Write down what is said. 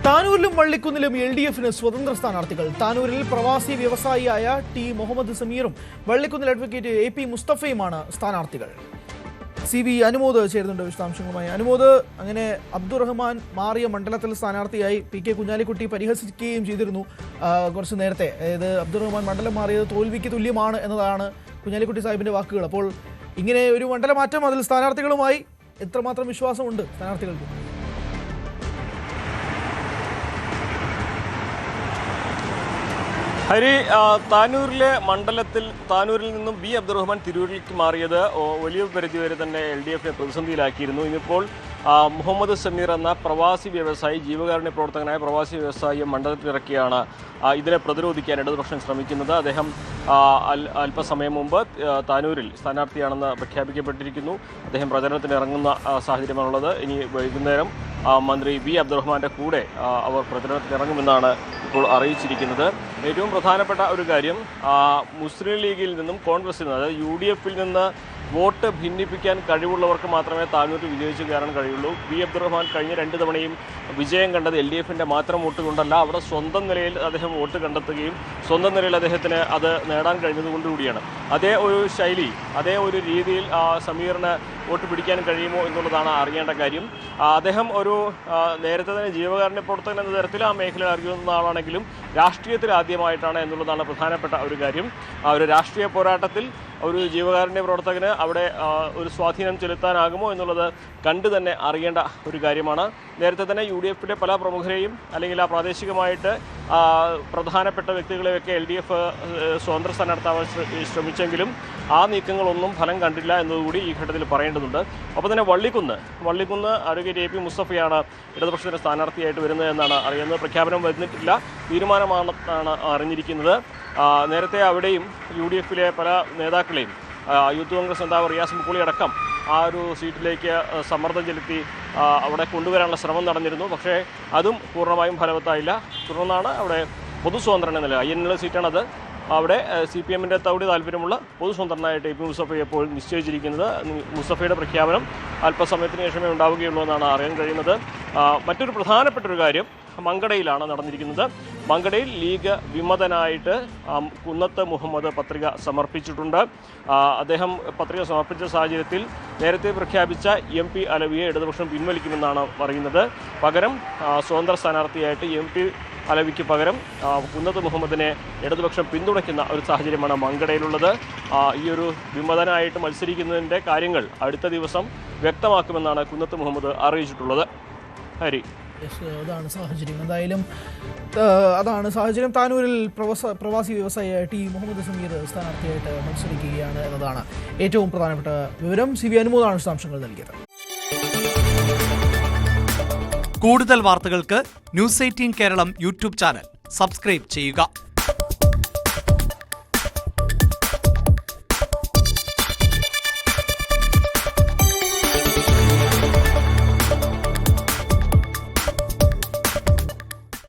താനൂരിലും വള്ളിക്കുന്നിലും LDFന് സ്വതന്ത്ര സ്ഥാനാർത്ഥികൾ. താനൂരിൽ പ്രവാസി വ്യവസായിയായ ടി മുഹമ്മദ് സമീറും വള്ളിക്കുന്നിൽ അഡ്വക്കേറ്റ് AP മുസ്തഫയുമാണ് സ്ഥാനാർത്ഥികൾ. CV അനുമോദ് ചേരുന്നുണ്ട് വിശദാംശങ്ങളുമായി. അനുമോദ്, അങ്ങനെ അബ്ദുറഹ്മാൻ മാറിയ മണ്ഡലത്തിൽ സ്ഥാനാർത്ഥിയായി PK കുഞ്ഞാലിക്കുട്ടി പരിഹസിക്കുകയും ചെയ്തിരുന്നു കുറച്ച് നേരത്തെ. അതായത് അബ്ദുറഹ്മാൻ മണ്ഡലം മാറിയത് തോൽവിക്ക് തുല്യമാണ് എന്നതാണ് കുഞ്ഞാലിക്കുട്ടി സാഹിബിന്റെ വാക്കുകൾ. അപ്പോൾ ഇങ്ങനെ ഒരു മണ്ഡലമാറ്റം, അതിൽ സ്ഥാനാർത്ഥികളുമായി എത്രമാത്രം വിശ്വാസമുണ്ട് സ്ഥാനാർത്ഥികൾക്ക്? ഹരി, താനൂരിലെ മണ്ഡലത്തിൽ താനൂരിൽ നിന്നും B അബ്ദുറഹ്മാൻ തിരൂരിലേക്ക് മാറിയത് വലിയ പരിധിവരെ തന്നെ LDFനെ പ്രതിസന്ധിയിലാക്കിയിരുന്നു. ഇന്നിപ്പോൾ മുഹമ്മദ് സമീർ എന്ന പ്രവാസി വ്യവസായി, ജീവകാരുണ്യ പ്രവർത്തകനായ പ്രവാസി വ്യവസായിയെ മണ്ഡലത്തിലിറക്കിയാണ് ഇതിനെ പ്രതിരോധിക്കാൻ ഇടതുപക്ഷം ശ്രമിക്കുന്നത്. അദ്ദേഹം അല്പസമയം മുമ്പ് താനൂരിൽ സ്ഥാനാർത്ഥിയാണെന്ന് പ്രഖ്യാപിക്കപ്പെട്ടിരിക്കുന്നു. അദ്ദേഹം പ്രചരണത്തിന് ഇറങ്ങുന്ന സാഹചര്യമാണുള്ളത്. ഇനി വൈകുന്നേരം മന്ത്രി B അബ്ദുറഹ്മാൻ്റെ കൂടെ അവർ പ്രചരണത്തിന് ഇറങ്ങുമെന്നാണ് ഇപ്പോൾ അറിയിച്ചിരിക്കുന്നത്. ഏറ്റവും പ്രധാനപ്പെട്ട ഒരു കാര്യം, മുസ്ലിം ലീഗിൽ നിന്നും കോൺഗ്രസിൽ നിന്ന്, അതായത് UDFിൽ നിന്ന് വോട്ട് ഭിന്നിപ്പിക്കാൻ കഴിവുള്ളവർക്ക് മാത്രമേ താനൂരിൽ വിജയിച്ച് കയറാൻ കഴിയുള്ളൂ. B അബ്ദുറഹ്മാൻ കഴിഞ്ഞ 2 തവണയും വിജയം കണ്ടത് LDFിൻ്റെ മാത്രം വോട്ട് കൊണ്ടല്ല, അവിടെ സ്വന്തം നിലയിൽ അദ്ദേഹം വോട്ട് കണ്ടെത്തുകയും സ്വന്തം നിലയിൽ അദ്ദേഹത്തിന് അത് നേടാൻ കഴിഞ്ഞതുകൊണ്ടുകൂടിയാണ്. അതേ ഒരു ശൈലി, അതേ ഒരു രീതിയിൽ സമീറിന് വോട്ട് പിടിക്കാൻ കഴിയുമോ എന്നുള്ളതാണ് അറിയേണ്ട കാര്യം. അദ്ദേഹം ഒരു നേരത്തെ തന്നെ ജീവകാരുണ്യ പ്രവർത്തകൻ എന്ന തരത്തിൽ ആ മേഖല അറിയുന്ന ആളാണെങ്കിലും രാഷ്ട്രീയത്തിൽ ആദ്യമായിട്ടാണ് എന്നുള്ളതാണ് പ്രധാനപ്പെട്ട ഒരു കാര്യം. ഒരു രാഷ്ട്രീയ പോരാട്ടത്തിൽ ഒരു ജീവകാരുണ്യ പ്രവർത്തകന് അവിടെ ഒരു സ്വാധീനം ചെലുത്താനാകുമോ എന്നുള്ളത് കണ്ടു തന്നെ അറിയേണ്ട ഒരു കാര്യമാണ്. നേരത്തെ തന്നെ UDFിൻ്റെ പല പ്രമുഖരെയും അല്ലെങ്കിൽ ആ പ്രാദേശികമായിട്ട് പ്രധാനപ്പെട്ട വ്യക്തികളെയൊക്കെ LDF സ്വതന്ത്ര സ്ഥാനാർത്ഥിയാവാൻ ശ്രമിച്ചെങ്കിലും ആ നീക്കങ്ങളൊന്നും ഫലം കണ്ടില്ല എന്നതുകൂടി ഈ ഘട്ടത്തിൽ പറയേണ്ടതുണ്ട്. അപ്പോൾ തന്നെ വള്ളിക്കുന്ന് അഡ്വക്കേറ്റ് AP മുസ്തഫയാണ് ഇടതുപക്ഷത്തിൻ്റെ സ്ഥാനാർത്ഥിയായിട്ട് വരുന്നത് എന്നാണ് അറിയുന്നത്. പ്രഖ്യാപനം വരുന്നിട്ടില്ല, തീരുമാനമാണെന്നാണ് അറിഞ്ഞിരിക്കുന്നത്. നേരത്തെ അവിടെയും UDFിലെ പല നേതാക്കളെയും യൂത്ത് കോൺഗ്രസ് നേതാവ് റിയാസ് മുക്കുളി അടക്കം ആ ഒരു സീറ്റിലേക്ക് സമ്മർദ്ദം ചെലുത്തി അവിടെ കൊണ്ടുവരാനുള്ള ശ്രമം നടന്നിരുന്നു. പക്ഷേ അതും പൂർണ്ണമായും ഫലവത്തായില്ല. തുടർന്നാണ് അവിടെ പൊതുസ്വതന്ത്രൻ എന്ന നില INL സീറ്റാണത്. അവിടെ CPMൻ്റെ തൗടി താല്പര്യമുള്ള പൊതുസ്വതന്ത്രനായിട്ട് AP മുസ്തഫയെ ഇപ്പോൾ നിശ്ചയിച്ചിരിക്കുന്നത്. മുസ്തഫയുടെ പ്രഖ്യാപനം അല്പസമയത്തിന് ശേഷമേ ഉണ്ടാവുകയുള്ളൂ എന്നാണ് അറിയാൻ കഴിയുന്നത്. മറ്റൊരു പ്രധാനപ്പെട്ടൊരു കാര്യം മങ്കടയിലാണ് നടന്നിരിക്കുന്നത്. മങ്കടയിൽ ലീഗ് വിമതനായിട്ട് കുന്നത്ത് മുഹമ്മദ് പത്രിക സമർപ്പിച്ചിട്ടുണ്ട്. അദ്ദേഹം പത്രിക സമർപ്പിച്ച സാഹചര്യത്തിൽ നേരത്തെ പ്രഖ്യാപിച്ച MP അലവിയെ ഇടതുപക്ഷം പിൻവലിക്കുമെന്നാണ് പറയുന്നത്. പകരം സ്വതന്ത്ര സ്ഥാനാർത്ഥിയായിട്ട് MP അലവിക്ക് പകരം കുന്നത്ത് മുഹമ്മദിനെ ഇടതുപക്ഷം പിന്തുണയ്ക്കുന്ന ഒരു സാഹചര്യമാണ് മങ്കടയിലുള്ളത്. ഈ ഒരു വിമതനായിട്ട് മത്സരിക്കുന്നതിൻ്റെ കാര്യങ്ങൾ അടുത്ത ദിവസം വ്യക്തമാക്കുമെന്നാണ് കുന്നത്ത് മുഹമ്മദ് അറിയിച്ചിട്ടുള്ളത്. ഹരി, അതാണ് സാഹചര്യം. എന്തായാലും അതാണ് സാഹചര്യം. താനൂരിൽ പ്രവാസി വ്യവസായിയായ ടി മുഹമ്മദ് സമീർ സ്ഥാനാർത്ഥിയായിട്ട് മത്സരിക്കുകയാണ് എന്നതാണ് ഏറ്റവും പ്രധാനപ്പെട്ട വിവരം. CV അനുമോദാണ് വിശദാംശങ്ങൾ നൽകിയത്. കൂടുതൽ വാർത്തകൾക്ക് News 18 Kerala YouTube channel subscribe ചെയ്യുക.